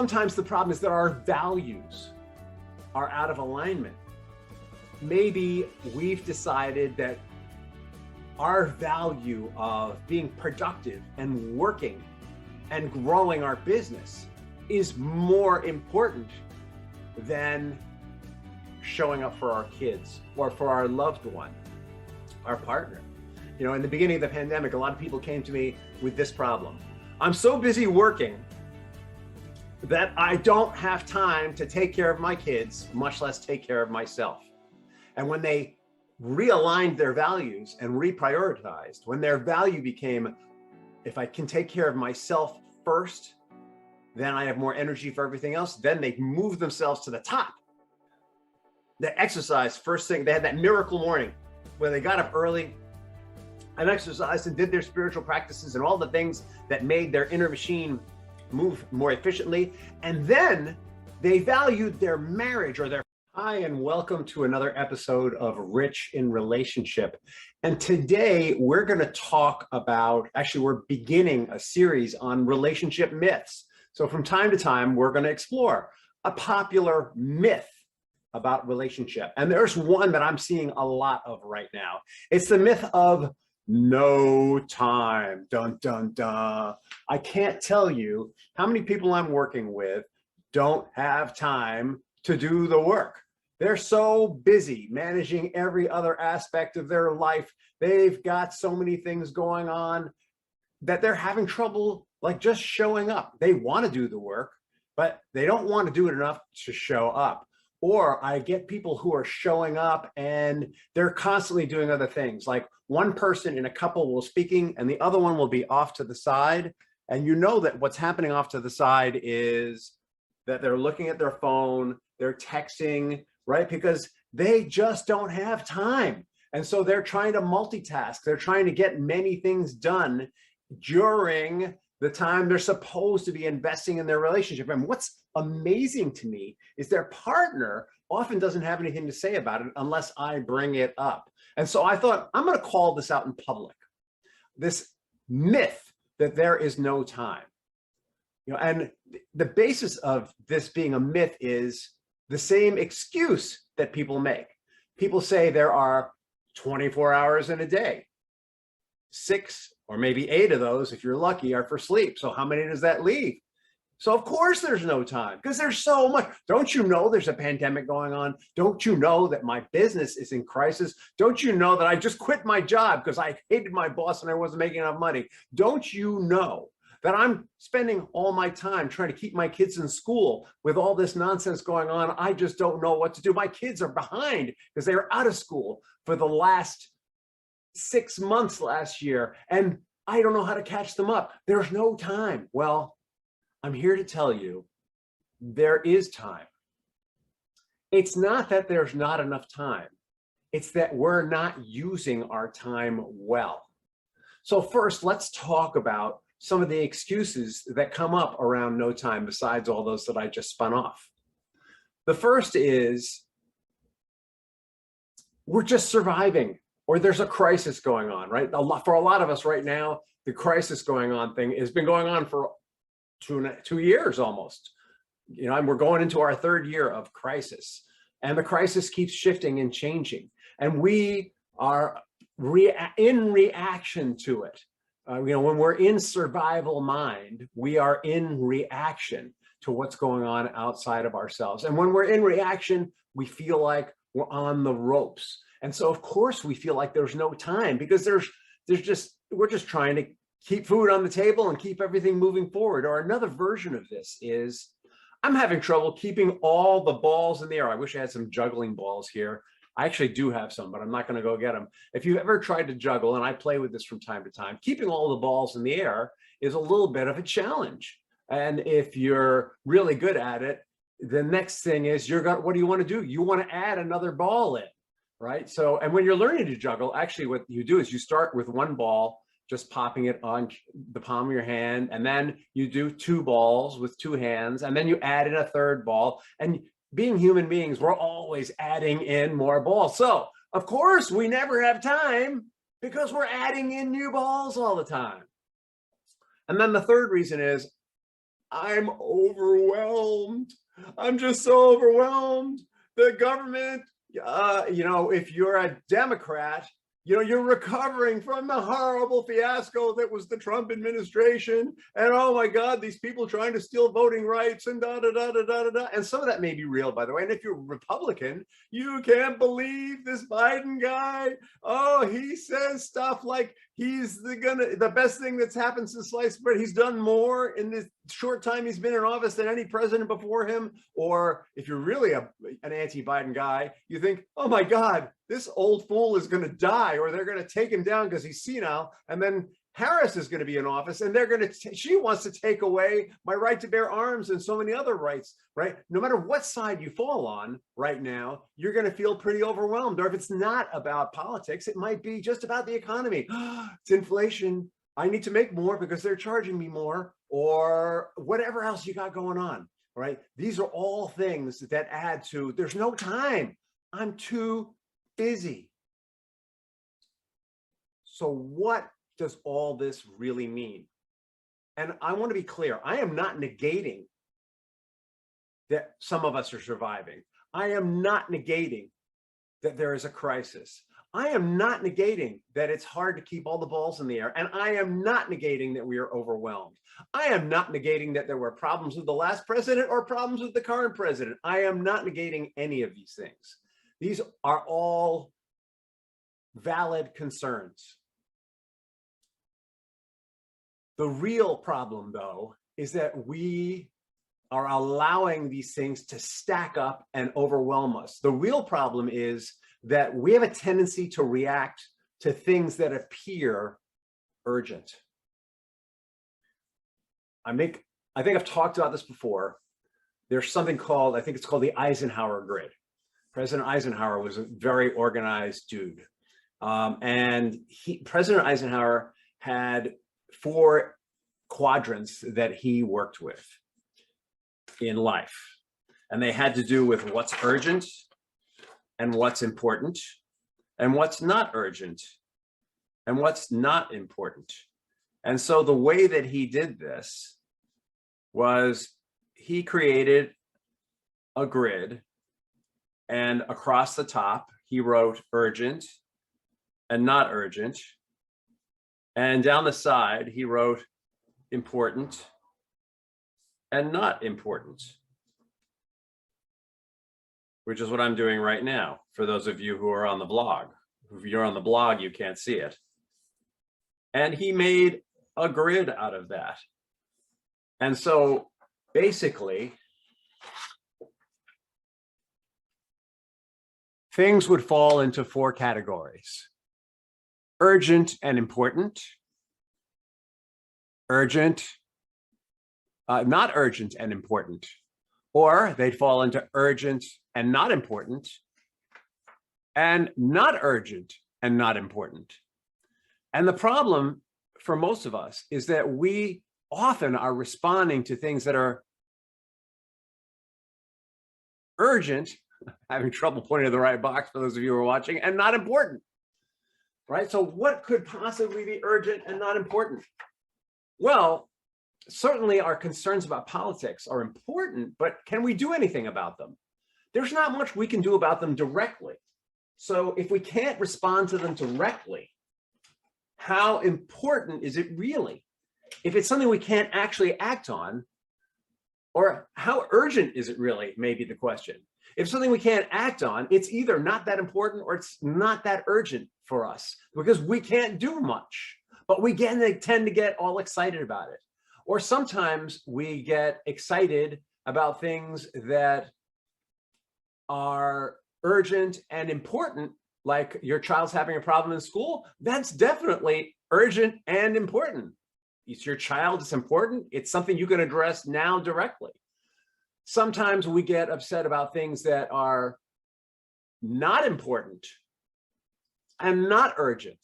Sometimes the problem is that our values are out of alignment. Maybe we've decided that our value of being productive and working and growing our business is more important than showing up for our kids or for our loved one, our partner. You know, in the beginning of the pandemic, a lot of people came to me with this problem. I'm so busy working that I don't have time to take care of my kids, much less take care of myself. And when they realigned their values and reprioritized, when their value became, if I can take care of myself first, then I have more energy for everything else, then they moved themselves to the top. They exercised first thing, they had that miracle morning where they got up early and exercised and did their spiritual practices and all the things that made their inner machine move more efficiently. And then they valued their marriage or their. Hi, and welcome to another episode of Rich in Relationship. And today we're going to talk about, actually, we're beginning a series on relationship myths. So from time to time, we're going to explore a popular myth about relationship. And there's one that I'm seeing a lot of right now. It's the myth of no time. Dun, dun, dun. I can't tell you how many people I'm working with don't have time to do the work. They're so busy managing every other aspect of their life. They've got so many things going on that they're having trouble like just showing up. They want to do the work, but they don't want to do it enough to show up. Or I get people who are showing up and they're constantly doing other things. Like one person in a couple will speaking and the other one will be off to the side. And you know that what's happening off to the side is that they're looking at their phone, they're texting, right? Because they just don't have time. And so they're trying to multitask. They're trying to get many things done during the time they're supposed to be investing in their relationship. And what's amazing to me is their partner often doesn't have anything to say about it unless I bring it up. And so I thought, I'm going to call this out in public. This myth that there is no time. You know, and the basis of this being a myth is the same excuse that people make. People say there are 24 hours in a day. 6 or maybe 8 of those, if you're lucky, are for sleep. So how many does that leave? So of course there's no time because there's so much. Don't you know there's a pandemic going on? Don't you know that my business is in crisis? Don't you know that I just quit my job because I hated my boss and I wasn't making enough money? Don't you know that I'm spending all my time trying to keep my kids in school with all this nonsense going on? I just don't know what to do. My kids are behind because they were out of school for the last 6 months last year, and I don't know how to catch them up. There's no time. Well, I'm here to tell you there is time. It's not that there's not enough time. It's that we're not using our time well. So first, let's talk about some of the excuses that come up around no time besides all those that I just spun off. The first is we're just surviving, or there's a crisis going on, right? For a lot of us right now, the crisis going on thing has been going on for 2 years almost. You know, and we're going into our 3rd year of crisis, and the crisis keeps shifting and changing, and we are in reaction to it. You know, when we're in survival mind, we are in reaction to what's going on outside of ourselves. And when we're in reaction, we feel like we're on the ropes. And so, of course, we feel like there's no time because we're just trying to keep food on the table and keep everything moving forward. Or another version of this is I'm having trouble keeping all the balls in the air. I wish I had some juggling balls here. I actually do have some, but I'm not going to go get them. If you've ever tried to juggle, and I play with this from time to time, keeping all the balls in the air is a little bit of a challenge. And if you're really good at it, the next thing is what do you want to do? You want to add another ball in, right? So, and when you're learning to juggle, actually what you do is you start with one ball, just popping it on the palm of your hand, and then you do 2 balls with 2 hands, and then you add in a 3rd ball. And being human beings, we're always adding in more balls. So of course we never have time because we're adding in new balls all the time. And then the third reason is I'm overwhelmed. I'm just so overwhelmed. The government, if you're a Democrat, you're recovering from the horrible fiasco that was the Trump administration. And oh my God, these people trying to steal voting rights and da da da da da da da. And some of that may be real, by the way. And if you're Republican, you can't believe this Biden guy. Oh, he says stuff like he's the best thing that's happened since sliced bread. He's done more in this short time he's been in office than any president before him. Or if you're really an anti-Biden guy, you think, oh my God, this old fool is going to die, or they're going to take him down because he's senile. And then Harris is going to be in office, and she wants to take away my right to bear arms and so many other rights, right? No matter what side you fall on right now, you're going to feel pretty overwhelmed. Or if it's not about politics, it might be just about the economy. It's inflation. I need to make more because they're charging me more, or whatever else you got going on, right? These are all things that add to, there's no time. I'm too busy. So what does all this really mean? And I want to be clear, I am not negating that some of us are surviving. I am not negating that there is a crisis. I am not negating that it's hard to keep all the balls in the air. And I am not negating that we are overwhelmed. I am not negating that there were problems with the last president or problems with the current president. I am not negating any of these things. These are all valid concerns. The real problem, though, is that we are allowing these things to stack up and overwhelm us. The real problem is that we have a tendency to react to things that appear urgent. I think I've talked about this before. There's something called, I think it's called the Eisenhower Grid. President Eisenhower was a very organized dude. President Eisenhower had 4 quadrants that he worked with in life. And they had to do with what's urgent and what's important and what's not urgent and what's not important. And so the way that he did this was he created a grid, and across the top, he wrote urgent and not urgent. And down the side, he wrote important and not important, which is what I'm doing right now. For those of you who are on the blog, if you're on the blog, you can't see it. And he made a grid out of that. And so basically, things would fall into 4 categories: urgent and important, not urgent and important, or they'd fall into urgent and not important, and not urgent and not important. And the problem for most of us is that we often are responding to things that are urgent, having trouble pointing to the right box for those of you who are watching, and not important, right? So what could possibly be urgent and not important? Well, certainly our concerns about politics are important, but can we do anything about them? There's not much we can do about them directly. So if we can't respond to them directly, how important is it really? If it's something we can't actually act on, or how urgent is it really, may be the question. If something we can't act on, it's either not that important or it's not that urgent for us because we can't do much, but we tend to get all excited about it. Or sometimes we get excited about things that are urgent and important, like your child's having a problem in school. That's definitely urgent and important. It's your child, it's important. It's something you can address now directly. Sometimes we get upset about things that are not important and not urgent.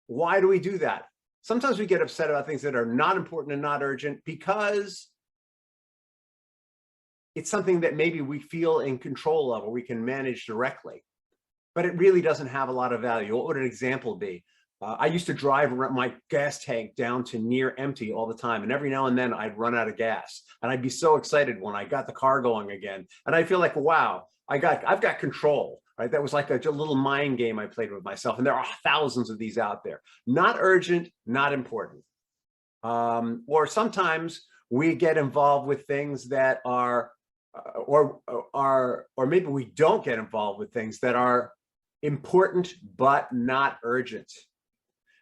Why do we do that? Sometimes we get upset about things that are not important and not urgent because it's something that maybe we feel in control of or we can manage directly, but it really doesn't have a lot of value. What would an example be? I used to drive my gas tank down to near empty all the time. And every now and then I'd run out of gas. And I'd be so excited when I got the car going again. And I feel like, wow, I've got control, right? That was like a little mind game I played with myself. And there are thousands of these out there. Not urgent, not important. Or sometimes we get involved with things that are, or maybe we don't get involved with things that are important but not urgent.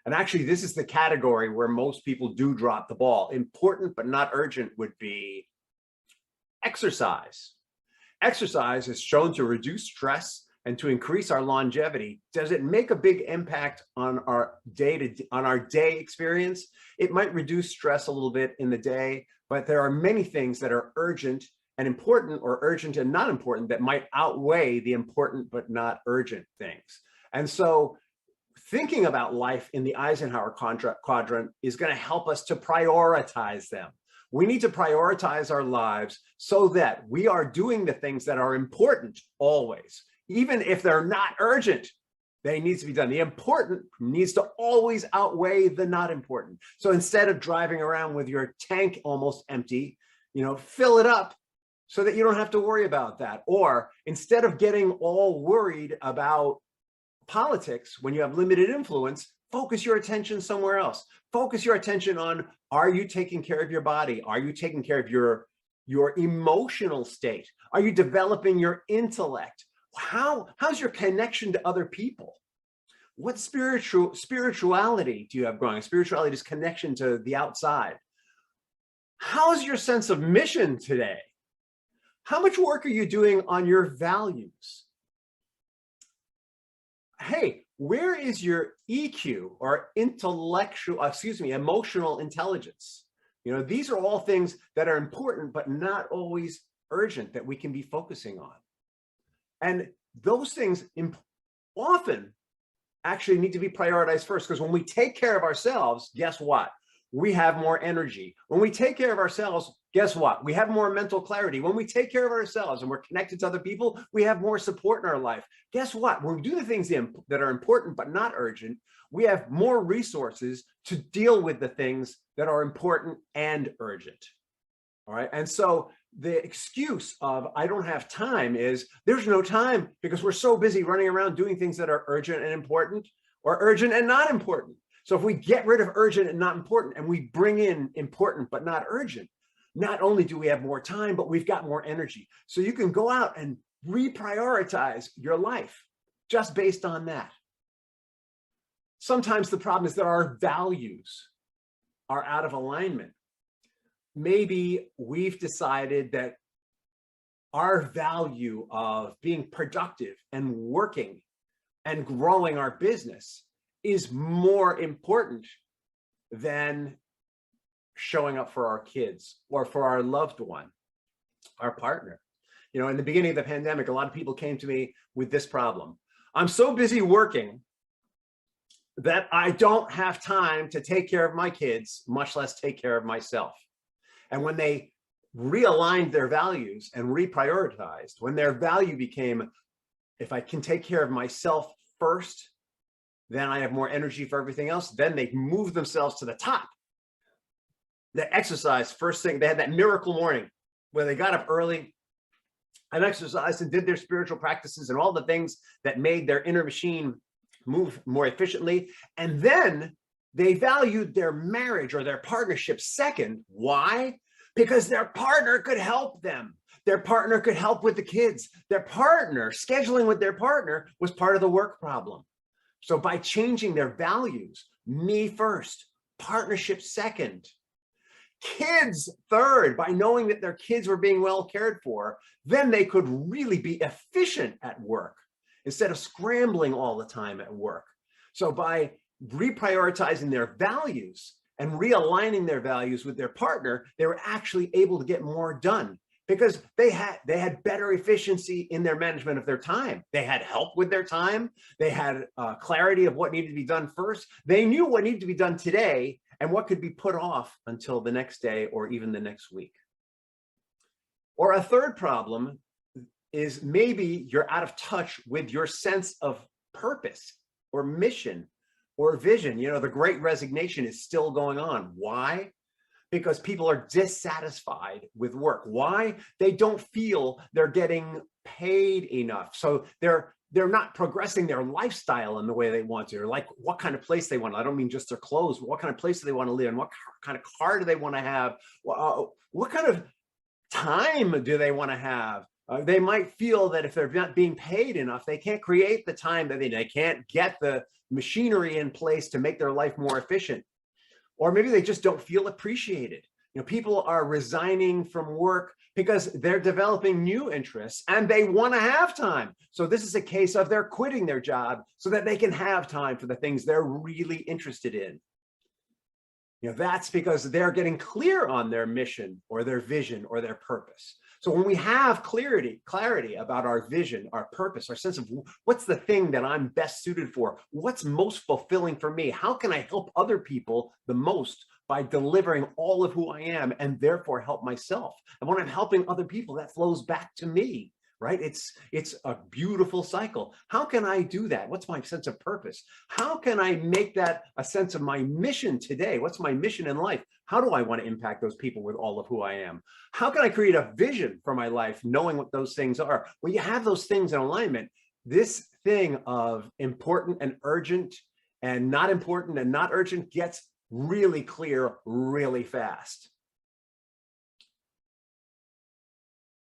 And actually, this is the category where most people do drop the ball. Important but not urgent would be exercise. Exercise is shown to reduce stress and to increase our longevity. Does it make a big impact on our day experience? It might reduce stress a little bit in the day, but there are many things that are urgent and important, or urgent and not important, that might outweigh the important but not urgent things. And so thinking about life in the Eisenhower quadrant is going to help us to prioritize them. We need to prioritize our lives so that we are doing the things that are important always. Even if they're not urgent, they need to be done. The important needs to always outweigh the not important. So instead of driving around with your tank almost empty, fill it up so that you don't have to worry about that. Or instead of getting all worried about politics when you have limited influence, focus your attention somewhere else. Focus your attention on, are you taking care of your body? Are you taking care of your emotional state? Are you developing your intellect? How's your connection to other people? What spirituality do you have growing? Spirituality is connection to the outside. How's your sense of mission today? How much work are you doing on your values? Hey, where is your EQ, or emotional intelligence? These are all things that are important, but not always urgent, that we can be focusing on. And those things often actually need to be prioritized first, because when we take care of ourselves, guess what? We have more energy. When we take care of ourselves, guess what? We have more mental clarity. When we take care of ourselves and we're connected to other people, we have more support in our life. Guess what? When we do the things that are important but not urgent, we have more resources to deal with the things that are important and urgent. All right. And so the excuse of I don't have time is there's no time, because we're so busy running around doing things that are urgent and important, or urgent and not important. So if we get rid of urgent and not important and we bring in important but not urgent, not only do we have more time, but we've got more energy. So you can go out and reprioritize your life just based on that. Sometimes the problem is that our values are out of alignment. Maybe we've decided that our value of being productive and working and growing our business is more important than showing up for our kids or for our loved one, our partner. In the beginning of the pandemic, a lot of people came to me with this problem. I'm so busy working that I don't have time to take care of my kids, much less take care of myself. And when they realigned their values and reprioritized, when their value became, if I can take care of myself first, then I have more energy for everything else, then they move themselves to the top. They exercise first thing. They had that miracle morning where they got up early and exercised and did their spiritual practices and all the things that made their inner machine move more efficiently. And then they valued their marriage or their partnership second. Why? Because their partner could help them. Their partner could help with the kids. Their partner, scheduling with their partner, was part of the work problem. So by changing their values, me first, partnership second, kids third, by knowing that their kids were being well cared for, then they could really be efficient at work instead of scrambling all the time at work. So by reprioritizing their values and realigning their values with their partner, they were actually able to get more done, because they had better efficiency in their management of their time. They had help with their time. They had clarity of what needed to be done first. They knew what needed to be done today and what could be put off until the next day or even the next week. Or a third problem is maybe you're out of touch with your sense of purpose or mission or vision. You know, the great resignation is still going on. Why? Because people are dissatisfied with work. Why? They don't feel they're getting paid enough. So they're not progressing their lifestyle in the way they want to, or like what kind of place they want. I don't mean just their clothes, but what kind of place do they want to live in? What kind of car do they want to have? What kind of time do they want to have? They might feel that if they're not being paid enough, they can't create the time that they can't get the machinery in place to make their life more efficient. Or maybe they just don't feel appreciated. You know, people are resigning from work because they're developing new interests and they want to have time. So this is a case of they're quitting their job so that they can have time for the things they're really interested in. You know, that's because they're getting clear on their mission or their vision or their purpose. So when we have clarity about our vision, our purpose, our sense of what's the thing that I'm best suited for, what's most fulfilling for me, how can I help other people the most by delivering all of who I am and therefore help myself. And when I'm helping other people, that flows back to me, right? It's a beautiful cycle. How can I do that? What's my sense of purpose? How can I make that a sense of my mission today? What's my mission in life? How do I want to impact those people with all of who I am? How can I create a vision for my life, knowing what those things are? When you have those things in alignment, this thing of important and urgent and not important and not urgent gets really clear really fast.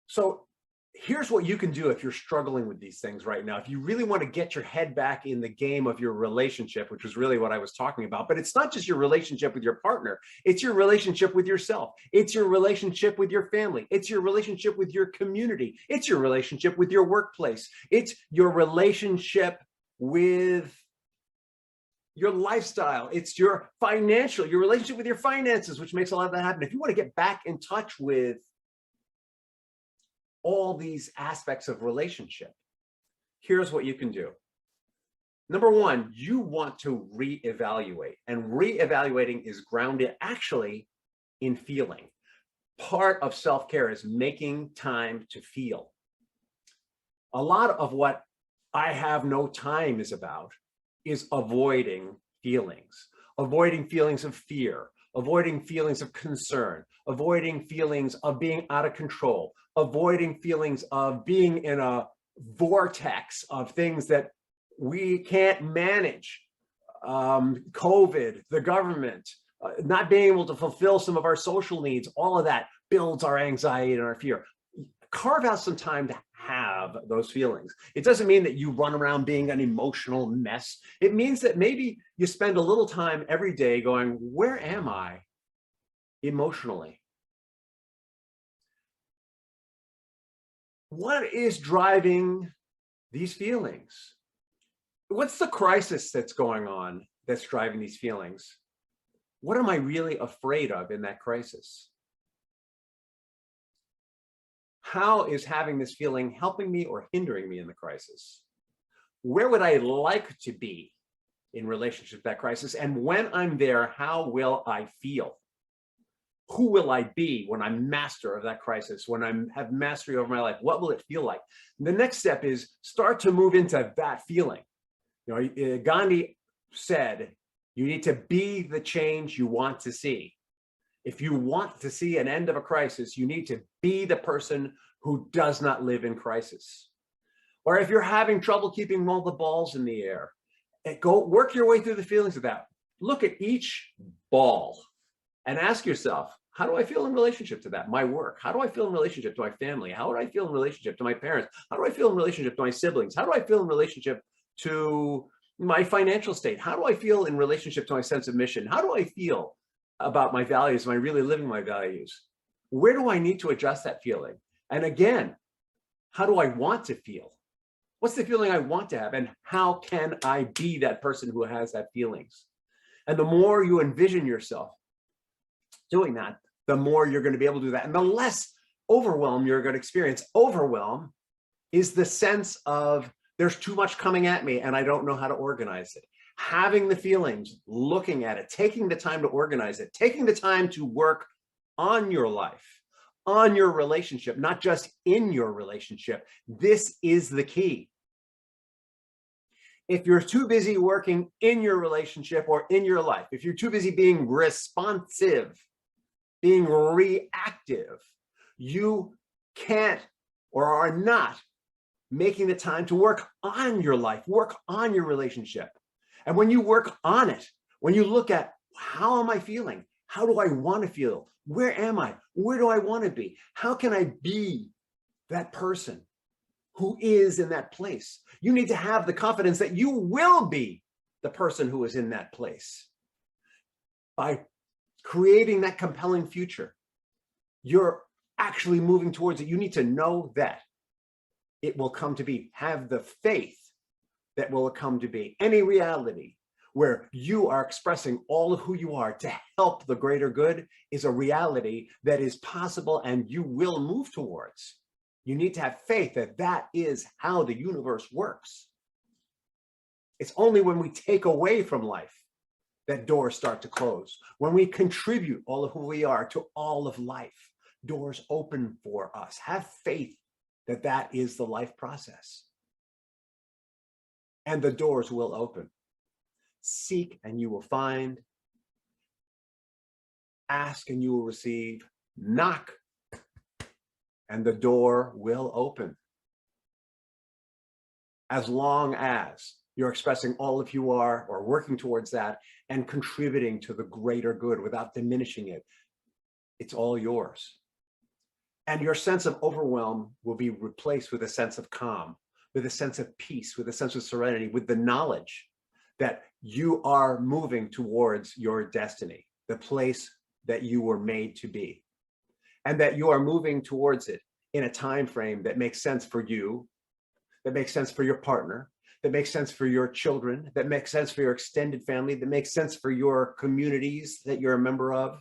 So here's what you can do if you're struggling with these things right now. If you really want to get your head back in the game of your relationship, which was really what I was talking about, but it's not just your relationship with your partner. It's your relationship with yourself. It's your relationship with your family. It's your relationship with your community. It's your relationship with your workplace. It's your relationship with your lifestyle. It's your relationship with your finances, which makes a lot of that happen. If you want to get back in touch with all these aspects of relationship, here's what you can do. Number one, you want to reevaluate, and reevaluating is grounded actually in feeling. Part of self-care is making time to feel. A lot of what I have no time is about is avoiding feelings of fear, avoiding feelings of concern, avoiding feelings of being out of control, avoiding feelings of being in a vortex of things that we can't manage. COVID, the government, not being able to fulfill some of our social needs, all of that builds our anxiety and our fear. Carve out some time to have those feelings. It doesn't mean that you run around being an emotional mess. It means that maybe you spend a little time every day going, where am I emotionally? What is driving these feelings? What's the crisis that's going on that's driving these feelings? What am I really afraid of in that crisis? How is having this feeling helping me or hindering me in the crisis? Where would I like to be in relationship to that crisis? And when I'm there, how will I feel? Who will I be when I'm master of that crisis, when I have mastery over my life? What will it feel like? And the next step is start to move into that feeling. You know, Gandhi said, you need to be the change you want to see. If you want to see an end of a crisis, you need to be the person who does not live in crisis. Or if you're having trouble keeping all the balls in the air, go work your way through the feelings of that. Look at each ball and ask yourself, how do I feel in relationship to that? My work. How do I feel in relationship to my family? How do I feel in relationship to my parents? How do I feel in relationship to my siblings? How do I feel in relationship to my financial state? How do I feel in relationship to my sense of mission? How do I feel about my values? Am I really living my values? Where do I need to adjust that feeling? And again, how do I want to feel? What's the feeling I want to have? And how can I be that person who has that feelings? And the more you envision yourself doing that, the more you're going to be able to do that. And the less overwhelm you're going to experience. Overwhelm is the sense of there's too much coming at me and I don't know how to organize it. Having the feelings, looking at it, taking the time to organize it, taking the time to work on your life, on your relationship, not just in your relationship. This is the key. If you're too busy working in your relationship or in your life, if you're too busy being responsive, being reactive, you can't or are not making the time to work on your life, work on your relationship. And when you work on it, when you look at how am I feeling? How do I want to feel? Where am I? Where do I want to be? How can I be that person who is in that place? You need to have the confidence that you will be the person who is in that place. By creating that compelling future, you're actually moving towards it. You need to know that it will come to be. Have the faith that will come to be. Any reality where you are expressing all of who you are to help the greater good is a reality that is possible and you will move towards. You need to have faith that that is how the universe works. It's only when we take away from life that doors start to close. When we contribute all of who we are to all of life, doors open for us. Have faith that that is the life process. And the doors will open. Seek and you will find. Ask and you will receive. Knock and the door will open. As long as you're expressing all of you are or working towards that and contributing to the greater good without diminishing it, it's all yours. And your sense of overwhelm will be replaced with a sense of calm, with a sense of peace, with a sense of serenity, with the knowledge that you are moving towards your destiny, the place that you were made to be, and that you are moving towards it in a time frame that makes sense for you, that makes sense for your partner, that makes sense for your children, that makes sense for your extended family, that makes sense for your communities that you're a member of,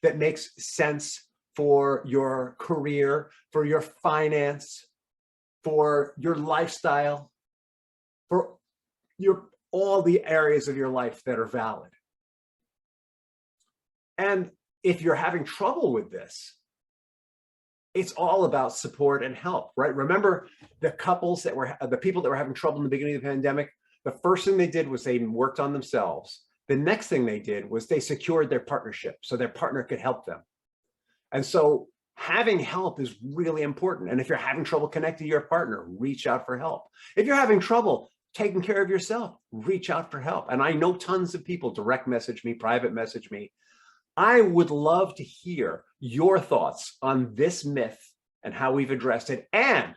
that makes sense for your career, for your finance, for your lifestyle, for all the areas of your life that are valid. And if you're having trouble with this, it's all about support and help, right? Remember the people that were having trouble in the beginning of the pandemic, the first thing they did was they worked on themselves. The next thing they did was they secured their partnership so their partner could help them. And so having help is really important. And if you're having trouble connecting to your partner, reach out for help. If you're having trouble taking care of yourself, reach out for help. And I know tons of people direct message me, private message me. I would love to hear your thoughts on this myth and how we've addressed it. And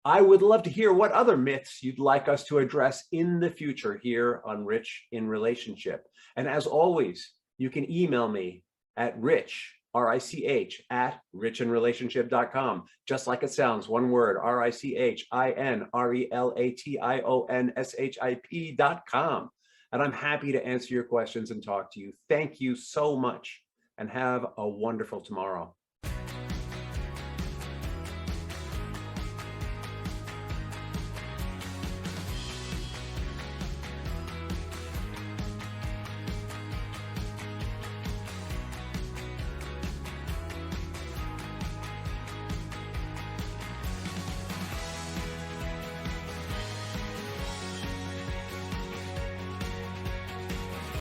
I would love to hear what other myths you'd like us to address in the future here on Rich in Relationship. And as always, you can email me at Rich, R-I-C-H, at richinrelationship.com. Just like it sounds, one word, RICHINRELATIONSHIP.com. And I'm happy to answer your questions and talk to you. Thank you so much and have a wonderful tomorrow.